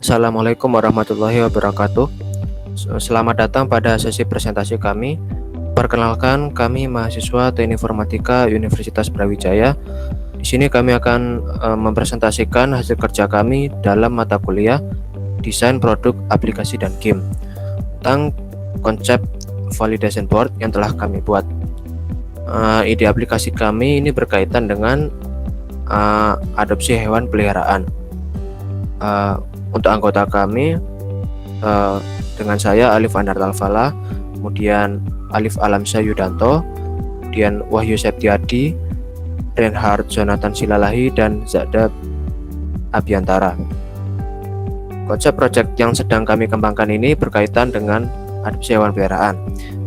Assalamualaikum warahmatullahi wabarakatuh. Selamat datang pada sesi presentasi kami. Perkenalkan, kami mahasiswa Teknik Informatika Universitas Brawijaya. Di sini kami akan mempresentasikan hasil kerja kami dalam mata kuliah Desain Produk Aplikasi dan Game tentang konsep validation board yang telah kami buat. Ide aplikasi kami ini berkaitan dengan adopsi hewan peliharaan. Untuk anggota kami dengan saya Alif Andar Talfala, kemudian Alif Alamsyah Yudanto, kemudian Wahyu Septiadi, Reinhard Jonathan Silalahi, dan Zada Abiantara. Konsep proyek yang sedang kami kembangkan ini berkaitan dengan adopsi hewan peliharaan.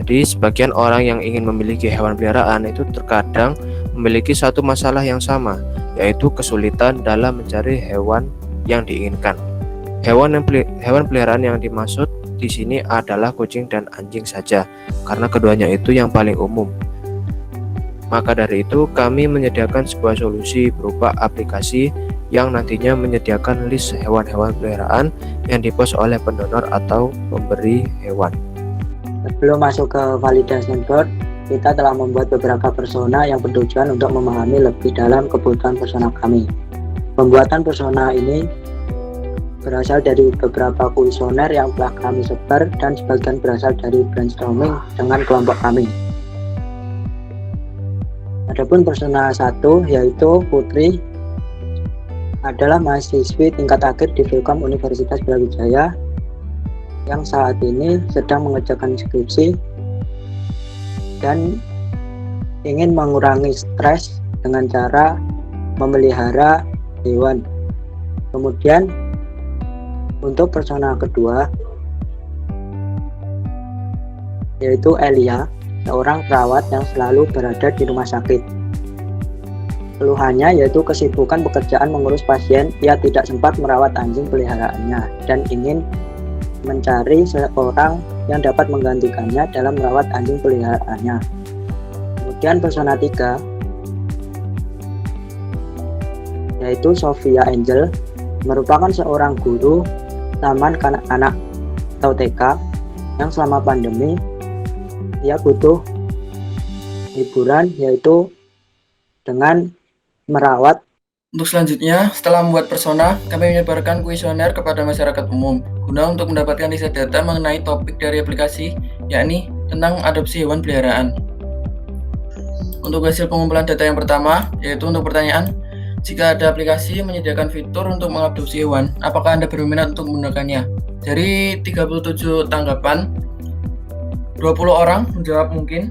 Jadi sebagian orang yang ingin memiliki hewan peliharaan itu terkadang memiliki satu masalah yang sama, yaitu kesulitan dalam mencari hewan yang diinginkan. Hewan peliharaan yang dimaksud di sini adalah kucing dan anjing saja, karena keduanya itu yang paling umum. Maka dari itu, kami menyediakan sebuah solusi berupa aplikasi yang nantinya menyediakan list hewan-hewan peliharaan yang dipost oleh pendonor atau pemberi hewan. Sebelum masuk ke validation board, kita telah membuat beberapa persona yang bertujuan untuk memahami lebih dalam kebutuhan persona kami. Pembuatan persona ini berasal dari beberapa kuesioner yang telah kami sebar dan sebagian berasal dari brainstorming dengan kelompok kami. Adapun persona 1 yaitu Putri adalah mahasiswi tingkat akhir di Filkom Universitas Brawijaya yang saat ini sedang mengerjakan skripsi dan ingin mengurangi stres dengan cara memelihara hewan. Kemudian untuk persona kedua yaitu Elia, seorang perawat yang selalu berada di rumah sakit. Keluhannya yaitu kesibukan pekerjaan mengurus pasien, ia tidak sempat merawat anjing peliharaannya dan ingin mencari seorang yang dapat menggantikannya dalam merawat anjing peliharaannya. Kemudian persona 3 yaitu Sophia Angel, merupakan seorang guru taman kanak-kanak atau TK yang selama pandemi ia butuh hiburan yaitu dengan merawat. Untuk selanjutnya, setelah membuat persona, kami menyebarkan kuesioner kepada masyarakat umum guna untuk mendapatkan riset data mengenai topik dari aplikasi, yakni tentang adopsi hewan peliharaan. Untuk hasil pengumpulan data yang pertama, yaitu untuk pertanyaan, jika ada aplikasi menyediakan fitur untuk mengadopsi hewan, apakah Anda berminat untuk menggunakannya? Dari 37 tanggapan, 20 orang menjawab mungkin,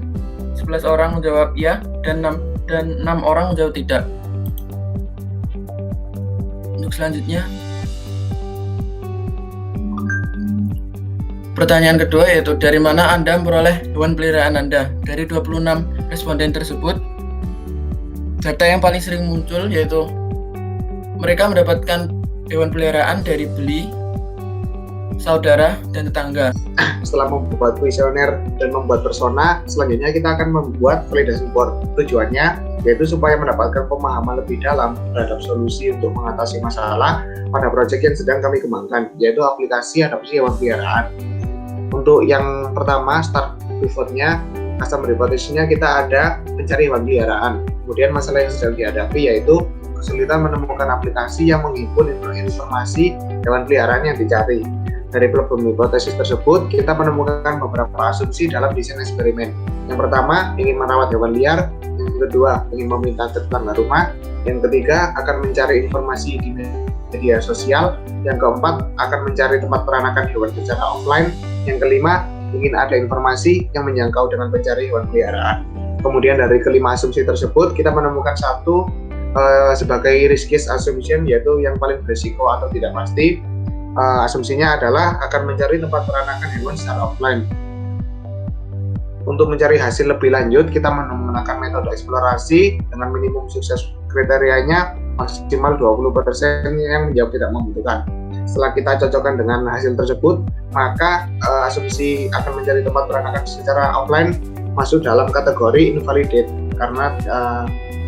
11 orang menjawab iya, dan 6 orang menjawab tidak. Untuk selanjutnya, pertanyaan kedua yaitu dari mana Anda memperoleh hewan peliharaan Anda? Dari 26 responden tersebut, data yang paling sering muncul yaitu mereka mendapatkan hewan peliharaan dari beli, saudara, dan tetangga. Setelah membuat kuesioner dan membuat persona, selanjutnya kita akan membuat validation board. Tujuannya yaitu supaya mendapatkan pemahaman lebih dalam terhadap solusi untuk mengatasi masalah pada proyek yang sedang kami kembangkan, yaitu aplikasi adopsi hewan peliharaan. Untuk yang pertama, start pivotnya, custom hypothesis-nya kita ada mencari hewan peliharaan. Kemudian masalah yang sedang dihadapi yaitu kesulitan menemukan aplikasi yang menghimpun informasi hewan peliharaan yang dicari. Dari problem hipotesis tersebut, kita menemukan beberapa asumsi dalam desain eksperimen. Yang pertama, ingin merawat hewan liar. Yang kedua, ingin meminta tetangga rumah. Yang ketiga, akan mencari informasi di media sosial. Yang keempat, akan mencari tempat peranakan hewan secara offline. Yang kelima, ingin ada informasi yang menjangkau dengan pencari hewan peliharaan. Kemudian dari kelima asumsi tersebut, kita menemukan satu sebagai risk case assumption, yaitu yang paling berisiko atau tidak pasti. Asumsinya adalah akan mencari tempat peranakan hewan secara offline. Untuk mencari hasil lebih lanjut, kita menggunakan metode eksplorasi dengan minimum sukses kriterianya maksimal 20% yang menjawab tidak membutuhkan. Setelah kita cocokkan dengan hasil tersebut, maka asumsi akan mencari tempat peranakan secara offline masuk dalam kategori invalidate karena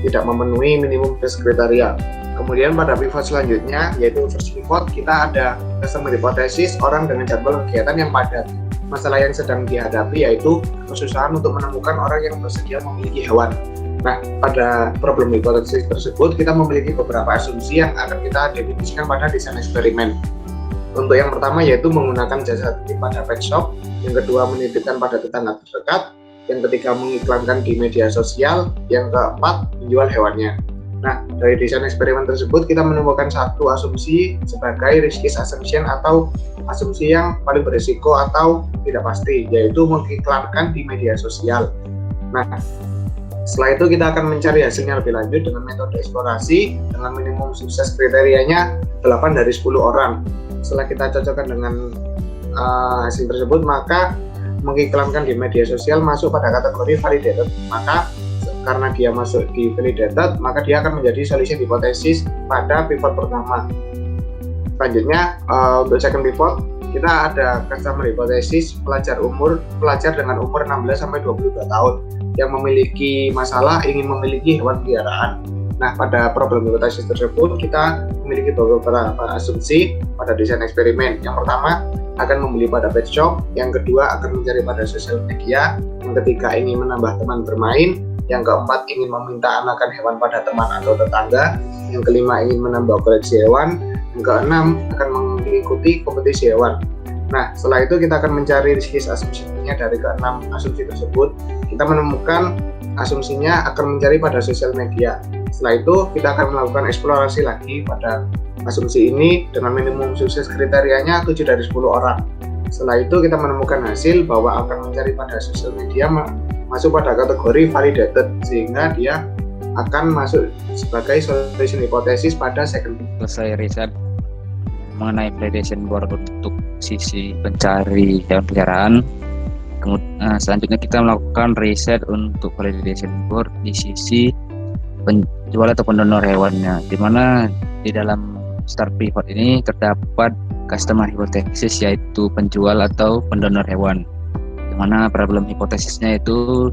tidak memenuhi minimum test kriteria. Kemudian pada pivot selanjutnya, yaitu first pivot, kita ada customer hipotesis orang dengan jadwal kegiatan yang padat. Masalah yang sedang dihadapi yaitu kesusahan untuk menemukan orang yang bersedia memiliki hewan. Nah, pada problem hipotesis tersebut kita memiliki beberapa asumsi yang akan kita definisikan pada desain eksperimen. Untuk yang pertama yaitu menggunakan jasa titip pada pet shop, yang kedua menitipkan pada tetangga terdekat, yang ketiga mengiklankan di media sosial, yang keempat menjual hewannya. Nah, dari desain eksperimen tersebut kita menemukan satu asumsi sebagai riskiest assumption atau asumsi yang paling berisiko atau tidak pasti, yaitu mengiklankan di media sosial. Nah, setelah itu kita akan mencari hasilnya lebih lanjut dengan metode eksplorasi dengan minimum sukses kriterianya 8 dari 10 orang. Setelah kita cocokkan dengan hasil tersebut, maka mengiklankan di media sosial masuk pada kategori validated. Maka karena dia masuk di validated, maka dia akan menjadi solution hipotesis pada pivot pertama. Selanjutnya untuk second pivot kita ada customer hipotesis pelajar dengan umur 16 sampai 22 tahun yang memiliki masalah ingin memiliki hewan peliharaan. Nah, pada problem hipotesis tersebut kita memiliki beberapa asumsi pada desain eksperimen. Yang pertama akan membeli pada pet shop, yang kedua akan mencari pada sosial media, yang ketiga ingin menambah teman bermain, yang keempat ingin meminta anakan hewan pada teman atau tetangga, yang kelima ingin menambah koleksi hewan, yang keenam akan mengikuti kompetisi hewan. Nah, setelah itu kita akan mencari riskiest assumption-nya dari keenam asumsi tersebut. Kita menemukan asumsinya akan mencari pada sosial media. Setelah itu kita akan melakukan eksplorasi lagi pada asumsi ini dengan minimum sukses kriterianya 7 dari 10 orang. Setelah itu kita menemukan hasil bahwa akan mencari pada sosial media masuk pada kategori validated, sehingga dia akan masuk sebagai solution hipotesis pada second. Selesai riset mengenai validation board untuk sisi pencari hewan peliharaan, kemudian selanjutnya kita melakukan riset untuk validation board di sisi penjual atau pendonor hewannya, di mana di dalam start pivot ini terdapat customer hipotesis yaitu penjual atau pendonor hewan, di mana problem hipotesisnya itu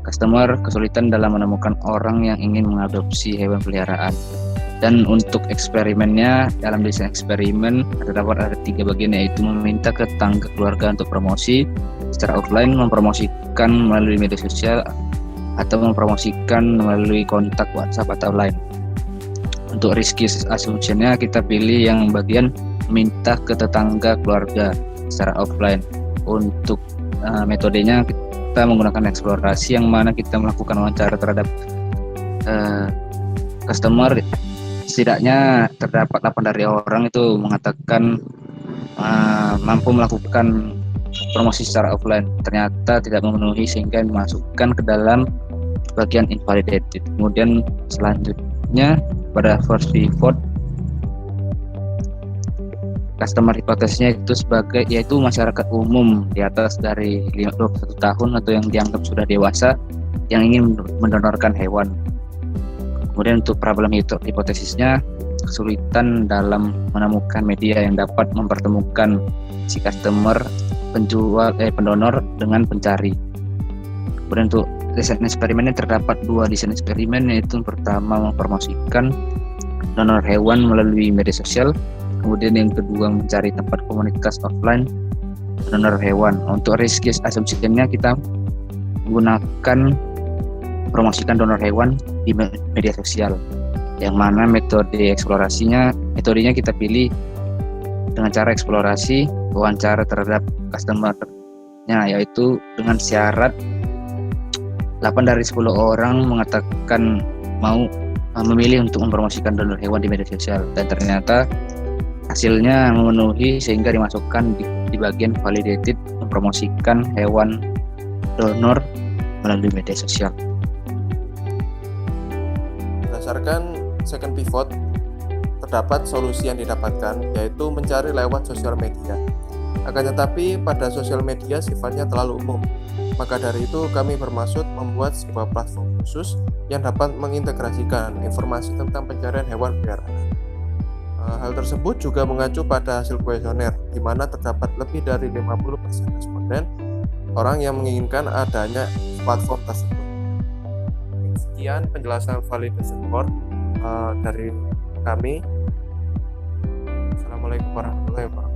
customer kesulitan dalam menemukan orang yang ingin mengadopsi hewan peliharaan. Dan untuk eksperimennya, dalam desain eksperimen terdapat ada 3 bagian, yaitu meminta ke tetangga keluarga untuk promosi secara offline, mempromosikan melalui media sosial, atau mempromosikan melalui kontak WhatsApp atau lain. Untuk risky assumption-nya kita pilih yang bagian minta ke tetangga keluarga secara offline. Untuk metodenya kita menggunakan eksplorasi, yang mana kita melakukan wawancara terhadap customer. Setidaknya terdapat 8 dari orang itu mengatakan mampu melakukan promosi secara offline. Ternyata tidak memenuhi sehingga dimasukkan ke dalam bagian invalidated. Kemudian selanjutnya pada first pivot, customer hipotesisnya itu sebagai yaitu masyarakat umum di atas dari 21 tahun atau yang dianggap sudah dewasa yang ingin mendonorkan hewan. Kemudian untuk problem hipotesisnya kesulitan dalam menemukan media yang dapat mempertemukan si customer pendonor dengan pencari. Kemudian untuk desain eksperimennya terdapat 2 desain eksperimen, yaitu pertama mempromosikan donor hewan melalui media sosial, kemudian yang kedua mencari tempat komunitas offline donor hewan. Untuk riskiest assumption-nya kita menggunakan promosikan donor hewan di media sosial, yang mana metodenya kita pilih dengan cara eksplorasi wawancara terhadap customer-nya, yaitu dengan syarat 8 dari 10 orang mengatakan mau memilih untuk mempromosikan donor hewan di media sosial, dan ternyata hasilnya memenuhi sehingga dimasukkan di bagian validated, mempromosikan hewan donor melalui media sosial. Berdasarkan second pivot, terdapat solusi yang didapatkan, yaitu mencari lewat sosial media. Akan tetapi pada sosial media sifatnya terlalu umum. Maka dari itu kami bermaksud membuat sebuah platform khusus yang dapat mengintegrasikan informasi tentang pencarian hewan peliharaan. Hal tersebut juga mengacu pada hasil kuesioner, di mana terdapat lebih dari 50% responden orang yang menginginkan adanya platform tersebut. Sekian penjelasan validation board dari kami. Assalamualaikum. Assalamualaikum warahmatullahi wabarakatuh.